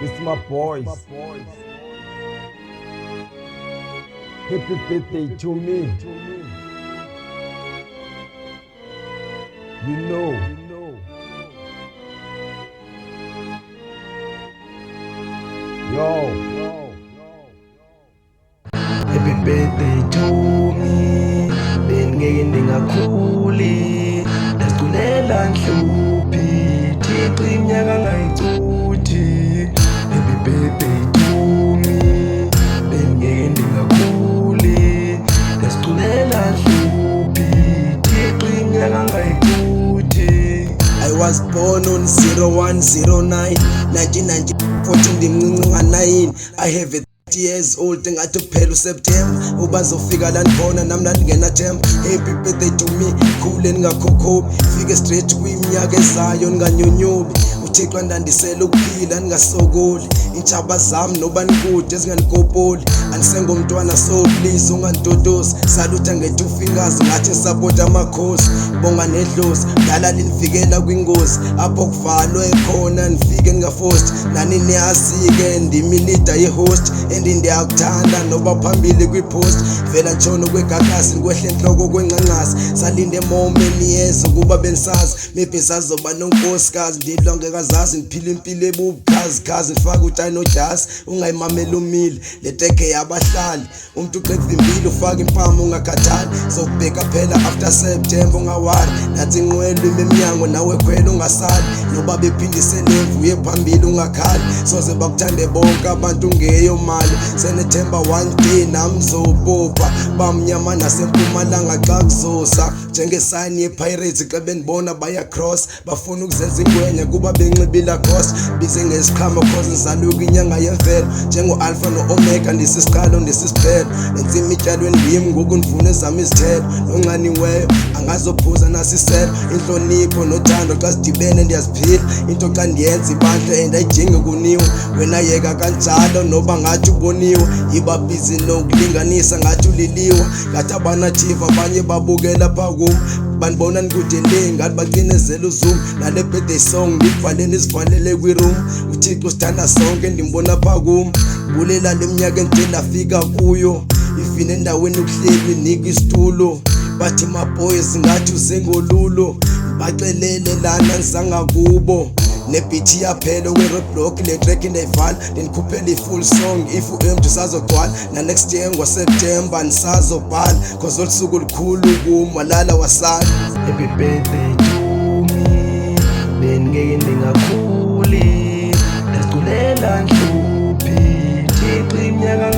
It's my boys. Happy birthday to me. You know. Yo. Happy birthday to me. Bengeke ningakhuli. Nasiculela Nhluphi. Thixo iminyaka ngayicuthi. Happy birthday to me. Bengeke ningakhuli. Nasiculela Nhluphi. Thixo iminyaka ngayicuthi. I was born on 0109 1990 14 ndimncinci nga-9. I have a years old engathi kuphela uSeptember ubazofika la ndibona nami la ndingenathemba. Happy birthday to me, khule ningakhokhobi, fike straight kwiminyaka ezayo ninganyonyobi. uThixo ndandisela ukuphila ningasokoli, intshaba zami noba nikude ezinganikopoli. Andisengomntwana so please ungantotosi, salutha nge-2 fingers ngathi ngisapota amakhosi. Bonga nedlozi dala linivikela kwingozi, apho kuvalwe khona nifike ningafosti. Nani niyazi-ke ndimi leader ye-host ndiyakuthanda noba phambili kwipost. Vela ntshona kwegagasi nikwehle enhloko kwengcangcasi, salinde moment yeza ukuba benisazi. Maybe sazoba nonkosikazi ndilongekazazi, ndiphila impilo ebubukhazikhazi, ndifake utshani nodasi ungayimamela umile. Le teke yabahlali umuntu uqevimbile ufake impama ungakhathali. Sokubheka phela after September ungawali, nathi inqwelo imeminyango nawe khwela ungasali. Noba bephindise lemvu uye phambili ungakhali, soze bakuthande bonke abantu ungeyo mali. Senethemba one day namzobopha bamnyama nasempumalanga xa kuzosa. Njengesayini ye-pirates xa benibona bayacross, bafuna ukuzenza ingwenya kuba benxibila cost. Bize ngesiqhamo cause nizalwe kwinyanga yemvelo, njengo-alpha no-omega ndisisiqalo ndisisiphelo. Enzima ityalweni ndimi ngoku ndivune ezami izithelo. Nonxaniweyo angazophuza nasiselo, inhlonipho nothando xa sidibene ndiyaziphila. Into xa ndiyenza ibandla and ayidingi kuniwe, wena yeka kanjalo noba ngathi uboniwe. Yiba busy nokulinganisa ngathi uliliwa, ngathi abanativa abanye babukela phakum. Banibona nikude le ngathi bacinezela uzoom. Nale birthday song ndikuvaleni izivalele kwiroom. uThixo sithanda sonke ndimbona phakum. Bulela le minyaka endide ndafika kuyo, ifine endaweni ukuhleli nika isitulo. Bathi my boys ngathi usengolulo, baxelele lana nizangakubo. Nebeat yaphela kwe-roadblock le track indayivala, ndinikhuphela i-full song if u-empty usazogcwala. Na next year ngoSeptember nisazobhala, cause olu suku lukhulu kum walala wasala. Happy birthday to me, bengeke ningakhuli. Nasiculela Nhluphi, Thixo iminyaka